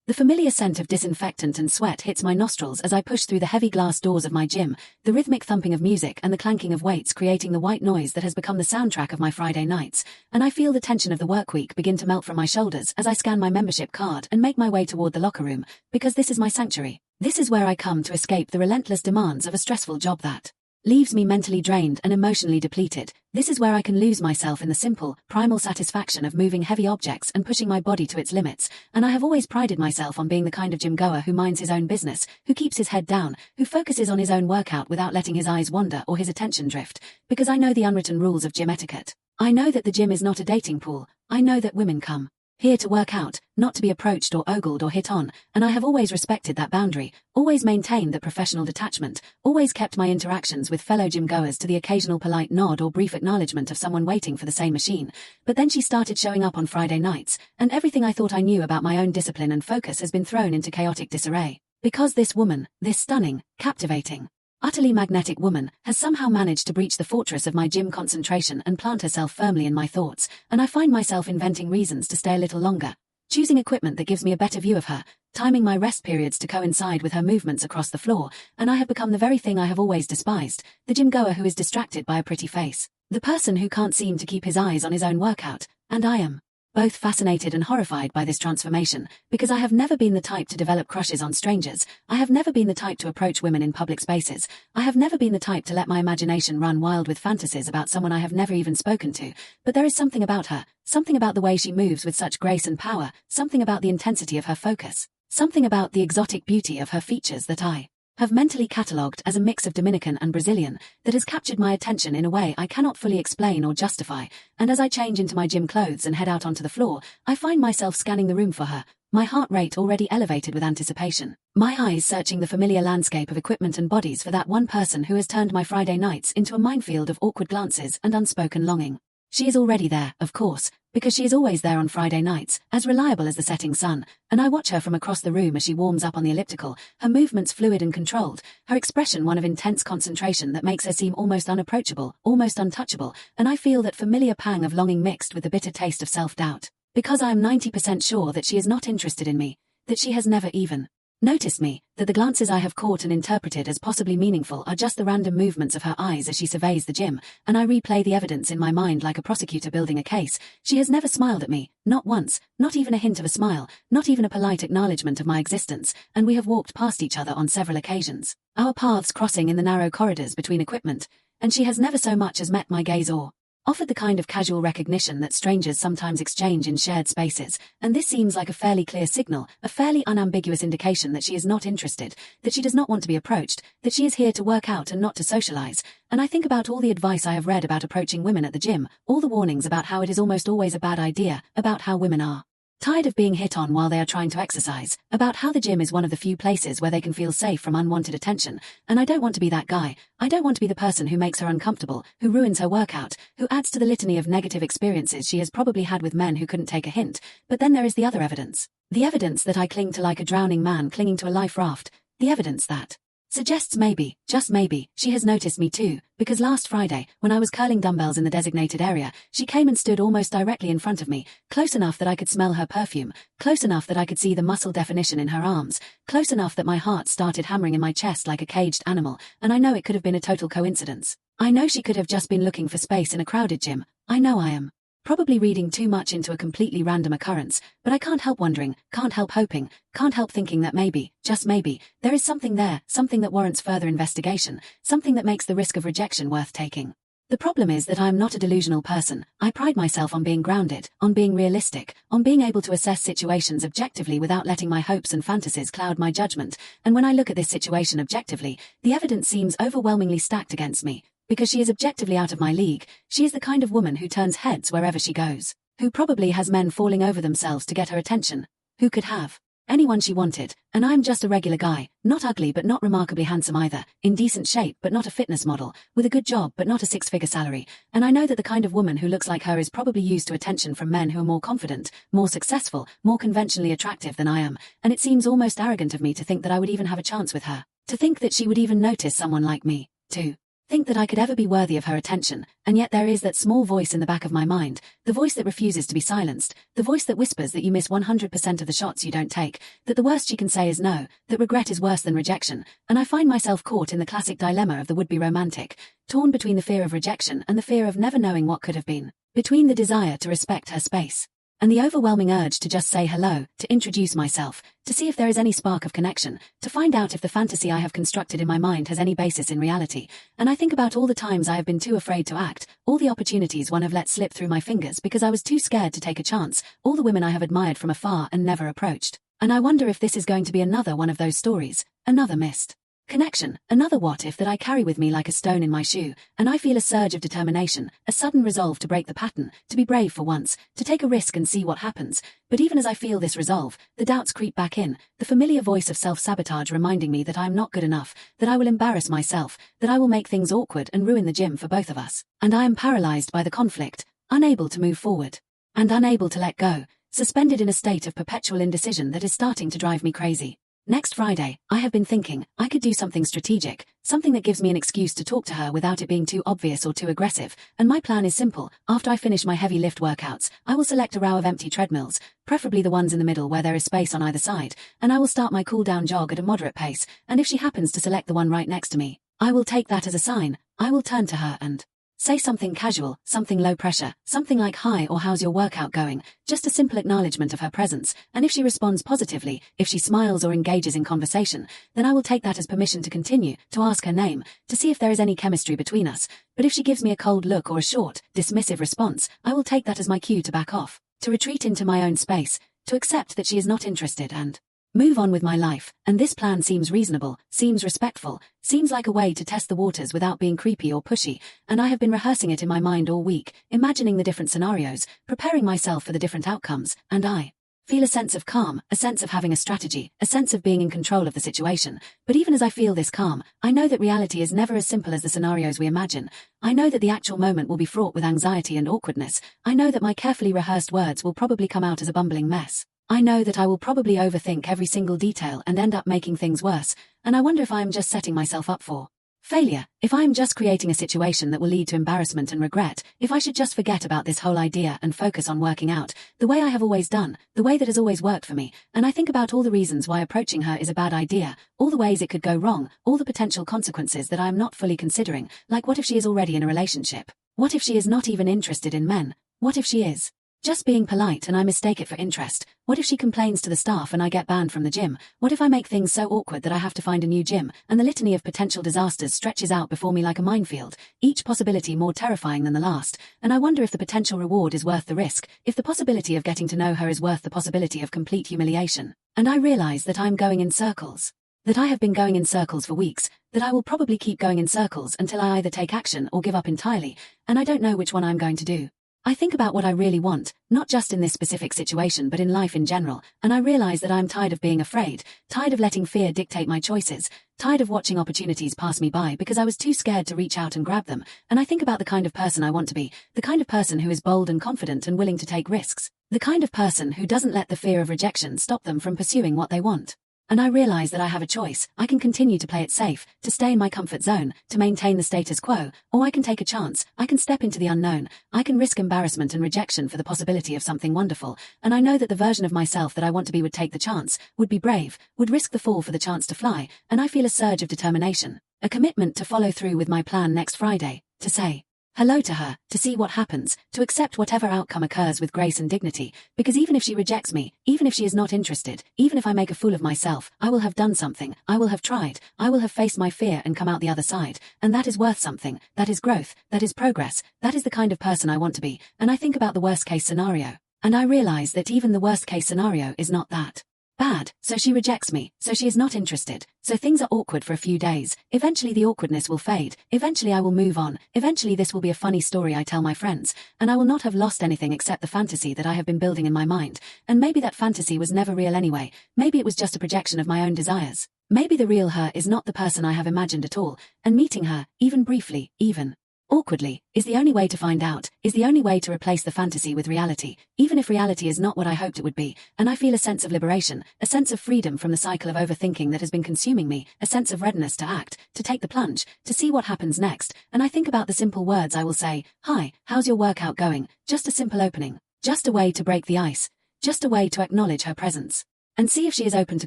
The familiar scent of disinfectant and sweat hits my nostrils as I push through the heavy glass doors of my gym, the rhythmic thumping of music and the clanking of weights creating the white noise that has become the soundtrack of my Friday nights, and I feel the tension of the work week begin to melt from my shoulders as I scan my membership card and make my way toward the locker room, because this is my sanctuary. This is where I come to escape the relentless demands of a stressful job that leaves me mentally drained and emotionally depleted. This is where I can lose myself in the simple, primal satisfaction of moving heavy objects and pushing my body to its limits, and I have always prided myself on being the kind of gym goer who minds his own business, who keeps his head down, who focuses on his own workout without letting his eyes wander or his attention drift, because I know the unwritten rules of gym etiquette. I know that the gym is not a dating pool. I know that women come here to work out, not to be approached or ogled or hit on, and I have always respected that boundary, always maintained that professional detachment, always kept my interactions with fellow gym goers to the occasional polite nod or brief acknowledgement of someone waiting for the same machine. But then she started showing up on Friday nights, and everything I thought I knew about my own discipline and focus has been thrown into chaotic disarray. Because this woman, this stunning, captivating, utterly magnetic woman, has somehow managed to breach the fortress of my gym concentration and plant herself firmly in my thoughts, and I find myself inventing reasons to stay a little longer, choosing equipment that gives me a better view of her, timing my rest periods to coincide with her movements across the floor, and I have become the very thing I have always despised, the gym goer who is distracted by a pretty face, the person who can't seem to keep his eyes on his own workout, and I am both fascinated and horrified by this transformation, because I have never been the type to develop crushes on strangers, I have never been the type to approach women in public spaces, I have never been the type to let my imagination run wild with fantasies about someone I have never even spoken to, but there is something about her, something about the way she moves with such grace and power, something about the intensity of her focus, something about the exotic beauty of her features that I have mentally catalogued as a mix of Dominican and Brazilian, that has captured my attention in a way I cannot fully explain or justify, and as I change into my gym clothes and head out onto the floor, I find myself scanning the room for her, my heart rate already elevated with anticipation, my eyes searching the familiar landscape of equipment and bodies for that one person who has turned my Friday nights into a minefield of awkward glances and unspoken longing. She is already there, of course, because she is always there on Friday nights, as reliable as the setting sun, and I watch her from across the room as she warms up on the elliptical, her movements fluid and controlled, her expression one of intense concentration that makes her seem almost unapproachable, almost untouchable, and I feel that familiar pang of longing mixed with the bitter taste of self-doubt, because I am 90% sure that she is not interested in me, that she has never even noticed me, that the glances I have caught and interpreted as possibly meaningful are just the random movements of her eyes as she surveys the gym, and I replay the evidence in my mind like a prosecutor building a case. She has never smiled at me, not once, not even a hint of a smile, not even a polite acknowledgement of my existence, and we have walked past each other on several occasions, our paths crossing in the narrow corridors between equipment, and she has never so much as met my gaze or offered the kind of casual recognition that strangers sometimes exchange in shared spaces, and this seems like a fairly clear signal, a fairly unambiguous indication that she is not interested, that she does not want to be approached, that she is here to work out and not to socialize, and I think about all the advice I have read about approaching women at the gym, all the warnings about how it is almost always a bad idea, about how women are tired of being hit on while they are trying to exercise, about how the gym is one of the few places where they can feel safe from unwanted attention, and I don't want to be that guy. I don't want to be the person who makes her uncomfortable, who ruins her workout, who adds to the litany of negative experiences she has probably had with men who couldn't take a hint. But then there is the other evidence. The evidence that I cling to like a drowning man clinging to a life raft. The evidence that suggests maybe, just maybe, she has noticed me too, because last Friday, when I was curling dumbbells in the designated area, she came and stood almost directly in front of me, close enough that I could smell her perfume, close enough that I could see the muscle definition in her arms, close enough that my heart started hammering in my chest like a caged animal, and I know it could have been a total coincidence. I know she could have just been looking for space in a crowded gym. I know I am probably reading too much into a completely random occurrence, but I can't help wondering, can't help hoping, can't help thinking that maybe, just maybe, there is something there, something that warrants further investigation, something that makes the risk of rejection worth taking. The problem is that I am not a delusional person. I pride myself on being grounded, on being realistic, on being able to assess situations objectively without letting my hopes and fantasies cloud my judgment, and when I look at this situation objectively, the evidence seems overwhelmingly stacked against me. Because she is objectively out of my league, she is the kind of woman who turns heads wherever she goes, who probably has men falling over themselves to get her attention, who could have anyone she wanted, and I am just a regular guy, not ugly but not remarkably handsome either, in decent shape but not a fitness model, with a good job but not a six-figure salary, and I know that the kind of woman who looks like her is probably used to attention from men who are more confident, more successful, more conventionally attractive than I am, and it seems almost arrogant of me to think that I would even have a chance with her, to think that she would even notice someone like me, to think that I could ever be worthy of her attention, and yet there is that small voice in the back of my mind, the voice that refuses to be silenced, the voice that whispers that you miss 100% of the shots you don't take, that the worst she can say is no, that regret is worse than rejection, and I find myself caught in the classic dilemma of the would-be romantic, torn between the fear of rejection and the fear of never knowing what could have been, between the desire to respect her space and the overwhelming urge to just say hello, to introduce myself, to see if there is any spark of connection, to find out if the fantasy I have constructed in my mind has any basis in reality. And I think about all the times I have been too afraid to act, all the opportunities one have let slip through my fingers because I was too scared to take a chance, all the women I have admired from afar and never approached. And I wonder if this is going to be another one of those stories, another missed connection, another what if that I carry with me like a stone in my shoe, and I feel a surge of determination, a sudden resolve to break the pattern, to be brave for once, to take a risk and see what happens. But even as I feel this resolve, the doubts creep back in, the familiar voice of self-sabotage reminding me that I am not good enough, that I will embarrass myself, that I will make things awkward and ruin the gym for both of us. And I am paralyzed by the conflict, unable to move forward, and unable to let go, suspended in a state of perpetual indecision that is starting to drive me crazy. Next Friday, I have been thinking, I could do something strategic, something that gives me an excuse to talk to her without it being too obvious or too aggressive, and my plan is simple. After I finish my heavy lift workouts, I will select a row of empty treadmills, preferably the ones in the middle where there is space on either side, and I will start my cool-down jog at a moderate pace, and if she happens to select the one right next to me, I will take that as a sign. I will turn to her and say something casual, something low pressure, something like hi or how's your workout going, just a simple acknowledgement of her presence, and if she responds positively, if she smiles or engages in conversation, then I will take that as permission to continue, to ask her name, to see if there is any chemistry between us. But if she gives me a cold look or a short, dismissive response, I will take that as my cue to back off, to retreat into my own space, to accept that she is not interested and move on with my life. And this plan seems reasonable, seems respectful, seems like a way to test the waters without being creepy or pushy, and I have been rehearsing it in my mind all week, imagining the different scenarios, preparing myself for the different outcomes, and I feel a sense of calm, a sense of having a strategy, a sense of being in control of the situation. But even as I feel this calm, I know that reality is never as simple as the scenarios we imagine. I know that the actual moment will be fraught with anxiety and awkwardness. I know that my carefully rehearsed words will probably come out as a bumbling mess. I know that I will probably overthink every single detail and end up making things worse, and I wonder if I am just setting myself up for failure, if I am just creating a situation that will lead to embarrassment and regret, if I should just forget about this whole idea and focus on working out, the way I have always done, the way that has always worked for me, and I think about all the reasons why approaching her is a bad idea, all the ways it could go wrong, all the potential consequences that I am not fully considering, like what if she is already in a relationship? What if she is not even interested in men? What if she is just being polite and I mistake it for interest? What if she complains to the staff and I get banned from the gym? What if I make things so awkward that I have to find a new gym, and the litany of potential disasters stretches out before me like a minefield, each possibility more terrifying than the last, and I wonder if the potential reward is worth the risk, if the possibility of getting to know her is worth the possibility of complete humiliation. And I realize that I'm going in circles. That I have been going in circles for weeks, that I will probably keep going in circles until I either take action or give up entirely, and I don't know which one I'm going to do. I think about what I really want, not just in this specific situation but in life in general, and I realize that I'm tired of being afraid, tired of letting fear dictate my choices, tired of watching opportunities pass me by because I was too scared to reach out and grab them, and I think about the kind of person I want to be, the kind of person who is bold and confident and willing to take risks, the kind of person who doesn't let the fear of rejection stop them from pursuing what they want. And I realize that I have a choice. I can continue to play it safe, to stay in my comfort zone, to maintain the status quo, or I can take a chance. I can step into the unknown. I can risk embarrassment and rejection for the possibility of something wonderful. And I know that the version of myself that I want to be would take the chance, would be brave, would risk the fall for the chance to fly. And I feel a surge of determination, a commitment to follow through with my plan next Friday, to say hello to her, to see what happens, to accept whatever outcome occurs with grace and dignity, because even if she rejects me, even if she is not interested, even if I make a fool of myself, I will have done something, I will have tried, I will have faced my fear and come out the other side, and that is worth something, that is growth, that is progress, that is the kind of person I want to be, and I think about the worst case scenario, and I realize that even the worst case scenario is not that bad. So she rejects me, so she is not interested, so things are awkward for a few days, eventually the awkwardness will fade, eventually I will move on, eventually this will be a funny story I tell my friends, and I will not have lost anything except the fantasy that I have been building in my mind, and maybe that fantasy was never real anyway, maybe it was just a projection of my own desires, maybe the real her is not the person I have imagined at all, and meeting her, even briefly, even awkwardly, is the only way to find out, is the only way to replace the fantasy with reality, even if reality is not what I hoped it would be, and I feel a sense of liberation, a sense of freedom from the cycle of overthinking that has been consuming me, a sense of readiness to act, to take the plunge, to see what happens next, and I think about the simple words I will say, "Hi, how's your workout going?" Just a simple opening, just a way to break the ice, just a way to acknowledge her presence. And see if she is open to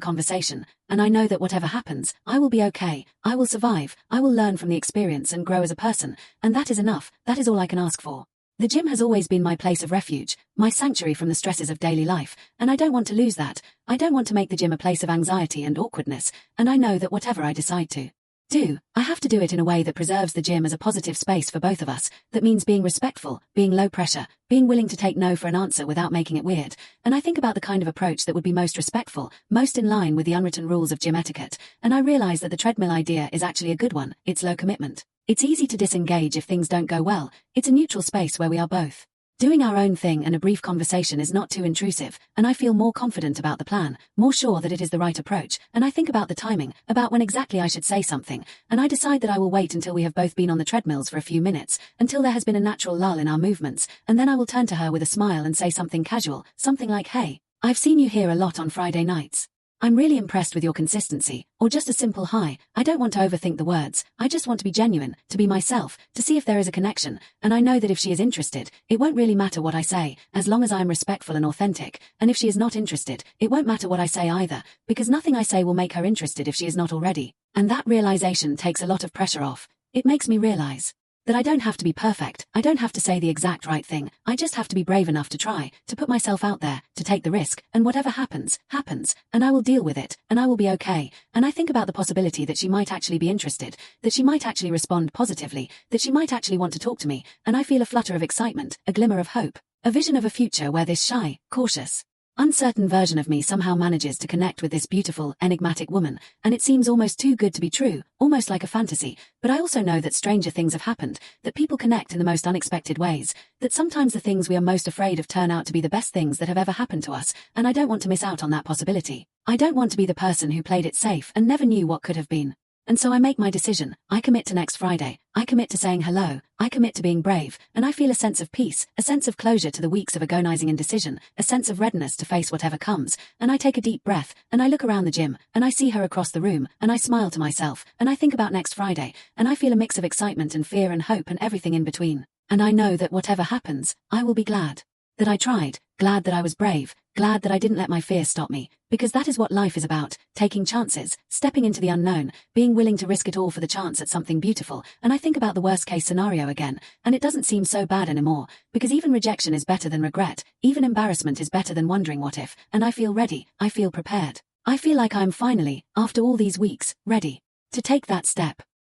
conversation, and I know that whatever happens, I will be okay, I will survive, I will learn from the experience and grow as a person, and that is enough, that is all I can ask for. The gym has always been my place of refuge, my sanctuary from the stresses of daily life, and I don't want to lose that. I don't want to make the gym a place of anxiety and awkwardness, and I know that whatever I decide to do, I have to do it in a way that preserves the gym as a positive space for both of us. That means being respectful, being low pressure, being willing to take no for an answer without making it weird. And I think about the kind of approach that would be most respectful, most in line with the unwritten rules of gym etiquette, and I realize that the treadmill idea is actually a good one. It's low commitment. It's easy to disengage if things don't go well. It's a neutral space where we are both doing our own thing, and a brief conversation is not too intrusive, and I feel more confident about the plan, more sure that it is the right approach, and I think about the timing, about when exactly I should say something, and I decide that I will wait until we have both been on the treadmills for a few minutes, until there has been a natural lull in our movements, and then I will turn to her with a smile and say something casual, something like, "Hey, I've seen you here a lot on Friday nights. I'm really impressed with your consistency," or just a simple hi. I don't want to overthink the words, I just want to be genuine, to be myself, to see if there is a connection, and I know that if she is interested, it won't really matter what I say, as long as I am respectful and authentic, and if she is not interested, it won't matter what I say either, because nothing I say will make her interested if she is not already, and that realization takes a lot of pressure off. It makes me realize that I don't have to be perfect, I don't have to say the exact right thing, I just have to be brave enough to try, to put myself out there, to take the risk, and whatever happens, happens, and I will deal with it, and I will be okay, and I think about the possibility that she might actually be interested, that she might actually respond positively, that she might actually want to talk to me, and I feel a flutter of excitement, a glimmer of hope, a vision of a future where this shy, cautious, uncertain version of me somehow manages to connect with this beautiful, enigmatic woman, and it seems almost too good to be true, almost like a fantasy, but I also know that stranger things have happened, that people connect in the most unexpected ways, that sometimes the things we are most afraid of turn out to be the best things that have ever happened to us, and I don't want to miss out on that possibility. I don't want to be the person who played it safe and never knew what could have been. And so I make my decision, I commit to next Friday, I commit to saying hello, I commit to being brave, and I feel a sense of peace, a sense of closure to the weeks of agonizing indecision, a sense of readiness to face whatever comes, and I take a deep breath, and I look around the gym, and I see her across the room, and I smile to myself, and I think about next Friday, and I feel a mix of excitement and fear and hope and everything in between. And I know that whatever happens, I will be glad that I tried, glad that I was brave, glad that I didn't let my fear stop me, because that is what life is about, taking chances, stepping into the unknown, being willing to risk it all for the chance at something beautiful, and I think about the worst case scenario again, and it doesn't seem so bad anymore, because even rejection is better than regret, even embarrassment is better than wondering what if, and I feel ready, I feel prepared. I feel like I'm finally, after all these weeks, ready to take that step.